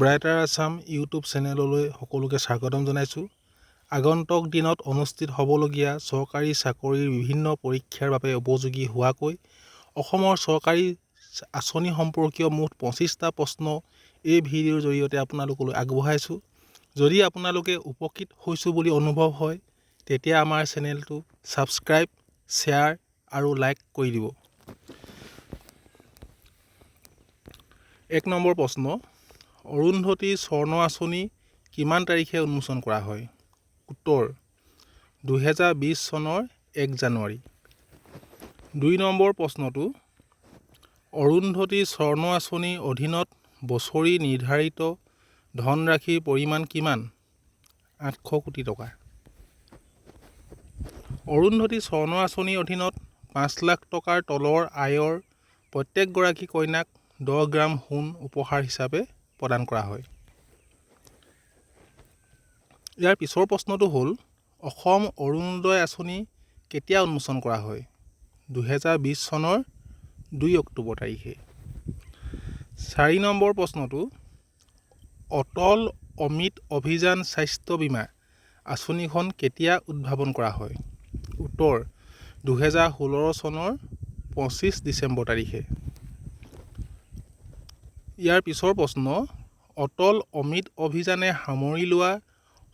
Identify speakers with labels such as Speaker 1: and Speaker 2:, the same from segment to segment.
Speaker 1: ব্ৰাইটাৰ Assam YouTube চেনেললৈ সকলোকে স্বাগতম জনাইছোঁ। আগন্তুক দিনত অনুষ্ঠিত হ'বলগীয়া চৰকাৰী চাকৰিৰ বিভিন্ন পৰীক্ষাৰ বাবে উপযোগী হোৱাকৈ অসমৰ চৰকাৰী আঁচনি সম্পৰ্কীয় মুঠ 25টা প্ৰশ্ন এই ভিডিঅ'ৰ জৰিয়তে আপোনালোকলৈ আগবঢ়াইছোঁ। যদি আপোনালোকে উপকৃত হৈছোঁ বুলি অনুভৱ হয় তেতিয়া আমাৰ চেনেলটো ছাবস্ক্ৰাইব, শ্বেয়াৰ আৰু লাইক কৰি দিব। 1 নম্বৰ প্ৰশ্ন, অৰুন্ধতী স্বৰ্ণ আঁচনি কিমান তাৰিখে উন্মোচন কৰা হয়? উত্তৰ 2020 চনৰ 1 জানুৱাৰী। 2 নম্বৰ প্ৰশ্নটো, অৰুন্ধতী স্বৰ্ণ আঁচনিৰ অধীনত বছৰি নিৰ্ধাৰিত ধনৰাশিৰ পৰিমাণ কিমান? 800 কোটি টকা। অৰুন্ধতী স্বৰ্ণ আঁচনিৰ অধীনত 5 লাখ টকাৰ তলৰ আয়ৰ প্ৰত্যেকগৰাকী কন্যাক 10 গ্ৰাম সোণ উপহাৰ হিচাপে প্ৰদান কৰা হয়। ইয়াৰ পিছৰ প্ৰশ্নটো হ'ল, অসম অৰুণোদয় আঁচনি কেতিয়া উন্মোচন কৰা হয়? 2020 চনৰ 2 অক্টোবৰ তাৰিখে। 4 নম্বৰ প্ৰশ্নটো, অটল অমৃত অভিযান স্বাস্থ্য বীমা আঁচনিখন কেতিয়া উদ্ভাৱন কৰা হয়? উত্তৰ 2016 চনৰ 25 ডিচেম্বৰ তাৰিখে। ইয়াৰ পিছৰ প্ৰশ্ন, অটল অমৃত অভিযানে সামৰি লোৱা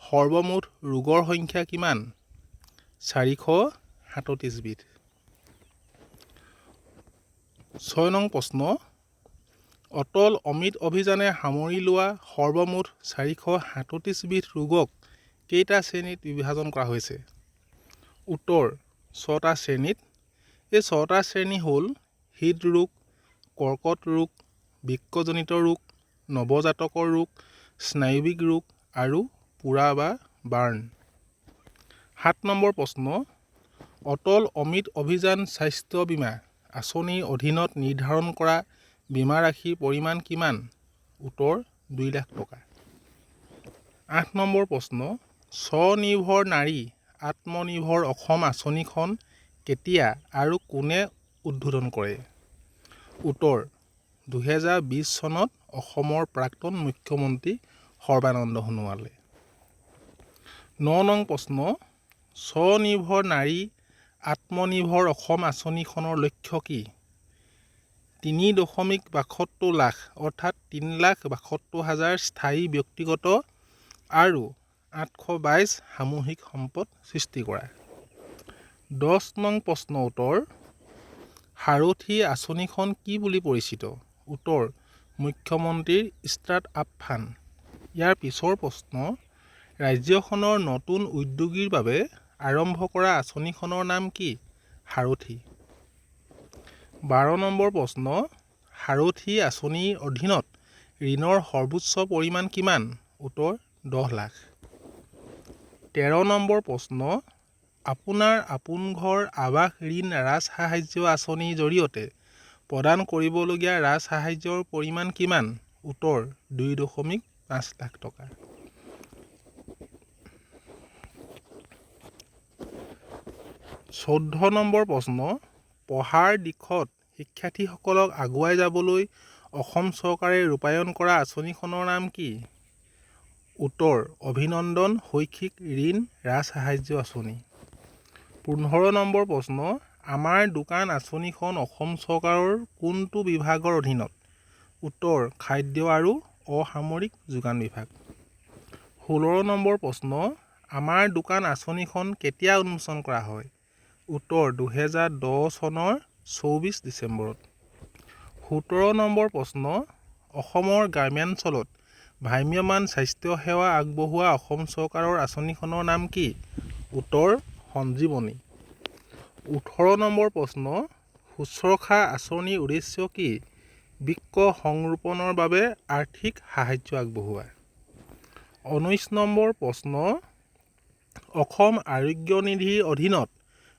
Speaker 1: সৰ্বমুঠ ৰোগৰ সংখ্যা কিমান? 437 বিধ। 6 নং প্ৰশ্ন, অটল অমৃত অভিযানে সামৰি লোৱা সৰ্বমুঠ 437 বিধ ৰোগক কেইটা শ্ৰেণীত বিভাজন কৰা হৈছে? উত্তৰ 6টা শ্ৰেণীত। এই 6টা শ্ৰেণী হ'ল হৃদৰোগ, কৰ্কট ৰোগ, বৃক্কজনিত ৰোগ, নৱজাতকৰ ৰোগ, স্নায়ৱিক ৰোগ আৰু পোৰা বা বাৰ্ণ। 7 নম্বৰ প্ৰশ্ন, অটল অমৃত অভিযান স্বাস্থ্য বীমা আঁচনিৰ অধীনত নিৰ্ধাৰণ কৰা বীমা ৰাশিৰ পৰিমাণ কিমান? উত্তৰ 2 লাখ টকা। 8 নম্বৰ প্ৰশ্ন, স্বনিৰ্ভৰ নাৰী আত্মনিৰ্ভৰ অসম আঁচনিখন কেতিয়া আৰু কোনে উদ্বোধন কৰে? উত্তৰ 2020 চনত অসমৰ প্ৰাক্তন মুখ্যমন্ত্ৰী সৰ্বানন্দ সোণোৱালে। 9 নং প্ৰশ্ন, স্বনিৰ্ভৰ নাৰী আত্মনিৰ্ভৰ অসম আঁচনিখনৰ লক্ষ্য কি? 3.72 লাখ অৰ্থাৎ 3,72,000 স্থায়ী ব্যক্তিগত আৰু 822 সামূহিক সম্পদ সৃষ্টি কৰা। 10 নং প্ৰশ্ন উত্তৰ, সাৰথি আঁচনিখন কি বুলি পৰিচিত? উত্তৰ মুখ্যমন্ত্ৰীৰ ষ্টাৰ্ট-আপ ফাণ্ড। ইয়াৰ পিছৰ প্ৰশ্ন, ৰাজ্যখনৰ নতুন উদ্যোগীৰ বাবে আৰম্ভ কৰা আঁচনিখনৰ নাম কি? সাৰথি। 12 নম্বৰ প্ৰশ্ন, সাৰথি আঁচনিৰ অধীনত ঋণৰ সৰ্বোচ্চ পৰিমাণ কিমান? উত্তৰ 10 লাখ। 13 নম্বৰ প্ৰশ্ন, আপোনাৰ আপোন ঘৰ আৱাস ঋণ ৰাজসাহায্য আঁচনিৰ জৰিয়তে প্ৰদান কৰিবলগীয়া ৰাজসাহায্যৰ পৰিমাণ কিমান? উত্তৰ 2.5 লাখ টকা। 14 নম্বৰ প্ৰশ্ন, পঢ়াৰ দিশত শিক্ষাৰ্থীসকলক আগুৱাই যাবলৈ অসম চৰকাৰে ৰূপায়ণ কৰা আঁচনিখনৰ নাম কি? উত্তৰ অভিনন্দন শৈক্ষিক ঋণ ৰাজসাহায্য আঁচনি। 15 নম্বৰ প্ৰশ্ন, আমাৰ দোকান আঁচনিখন অসম চৰকাৰৰ কোনটো বিভাগৰ অধীনত? উত্তৰ খাদ্য আৰু অসামৰিক যোগান বিভাগ। 16 নম্বৰ প্ৰশ্ন, আমাৰ দোকান আঁচনিখন কেতিয়া উন্মোচন কৰা হয়? উত্তৰ 2010 চনৰ 24 ডিচেম্বৰত। 17 নম্বৰ প্ৰশ্ন, অসমৰ গ্ৰাম্যাঞ্চলত ভ্ৰাম্যমাণ স্বাস্থ্য সেৱা আগবঢ়োৱা অসম চৰকাৰৰ আঁচনিখনৰ নাম কি? উত্তৰ সঞ্জীৱনী। 18 নম্বৰ প্ৰশ্ন, শুশ্ৰূষা আঁচনিৰ উদ্দেশ্য কি? বৃক্ক সংৰোপণৰ বাবে আৰ্থিক সাহায্য আগবঢ়োৱা। 19 নম্বৰ প্ৰশ্ন, অসম আৰোগ্য নিধিৰ অধীনত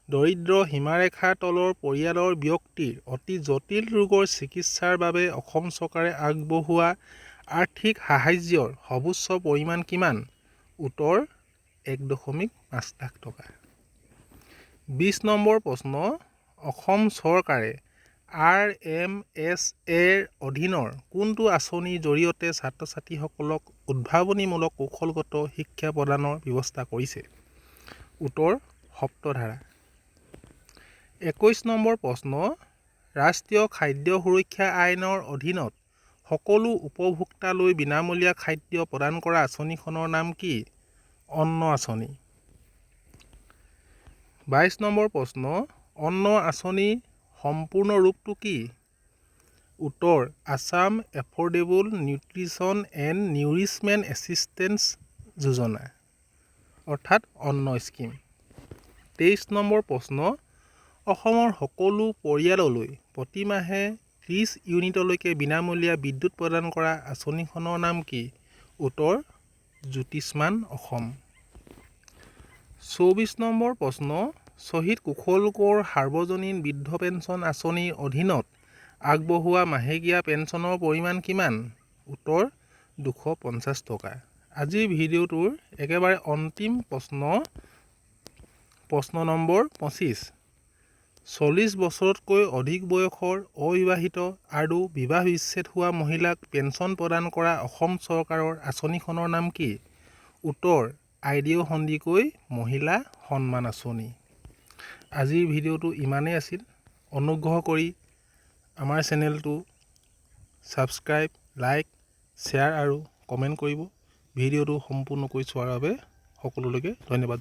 Speaker 1: দৰিদ্ৰ সীমাৰেখাৰ তলৰ পৰিয়ালৰ ব্যক্তিৰ অতি জটিল ৰোগৰ চিকিৎসাৰ বাবে অসম চৰকাৰে আগবঢ়োৱা আৰ্থিক সাহায্যৰ সৰ্বোচ্চ পৰিমাণ কিমান? উত্তৰ 1.5 লাখ টকা। 20 নম্বৰ প্ৰশ্ন, অসম চৰকাৰে RMSৰ অধীনৰ কোনটো আঁচনিৰ জৰিয়তে ছাত্ৰ ছাত্ৰীসকলক উদ্ভাৱনীমূলক কৌশলগত শিক্ষা প্ৰদানৰ ব্যৱস্থা কৰিছে? উত্তৰ সপ্তধাৰা। 21 নম্বৰ প্ৰশ্ন, ৰাষ্ট্ৰীয় খাদ্য সুৰক্ষা আইনৰ অধীনত সকলো উপভোক্তালৈ বিনামূলীয়া খাদ্য প্ৰদান কৰা আঁচনিখনৰ নাম কি? অন্ন আঁচনি। 22 নম্বৰ প্ৰশ্ন, অন্ন আঁচনিৰ সম্পূৰ্ণ ৰূপটো কি? উত্তৰ Assam affordable nutrition and নিউৰিছমেণ্ট assistance যোজনা, অৰ্থাৎ অন্ন স্কিম। 23 নম্বৰ প্ৰশ্ন, অসমৰ সকলো পৰিয়াললৈ প্ৰতিমাহে 30 ইউনিটলৈকে বিনামূলীয়া বিদ্যুৎ প্ৰদান কৰা আঁচনিখনৰ নাম কি? উত্তৰ জ্যোতিষ্মান অসম। 24 নম্বৰ প্ৰশ্ন, শ্বহীদ কুশল কোঁৱৰ সাৰ্বজনীন বৃদ্ধ পেঞ্চন আঁচনিৰ অধীনত আগবঢ়োৱা মাহেকীয়া পেঞ্চনৰ পৰিমাণ কিমান? উত্তৰ 250 টকা। আজিৰ ভিডিঅ'টোৰ একেবাৰে অন্তিম প্ৰশ্ন নম্বৰ 25, 40 বছৰতকৈ অধিক বয়সৰ অবিবাহিত আৰু বিবাহ বিচ্ছেদ হোৱা মহিলাক পেঞ্চন প্ৰদান কৰা অসম চৰকাৰৰ আঁচনিখনৰ নাম কি? উত্তৰ আইডিয় সন্দিকৈ মহিলা সন্মান আঁচনি। আজিৰ ভিডিঅ'টো ইমানেই আছিল। অনুগ্ৰহ কৰি আমাৰ চেনেলটো ছাবস্ক্ৰাইব, লাইক, শ্বেয়াৰ আৰু কমেণ্ট কৰিব। ভিডিঅ'টো সম্পূৰ্ণকৈ চোৱাৰ বাবে সকলোলৈকে ধন্যবাদ।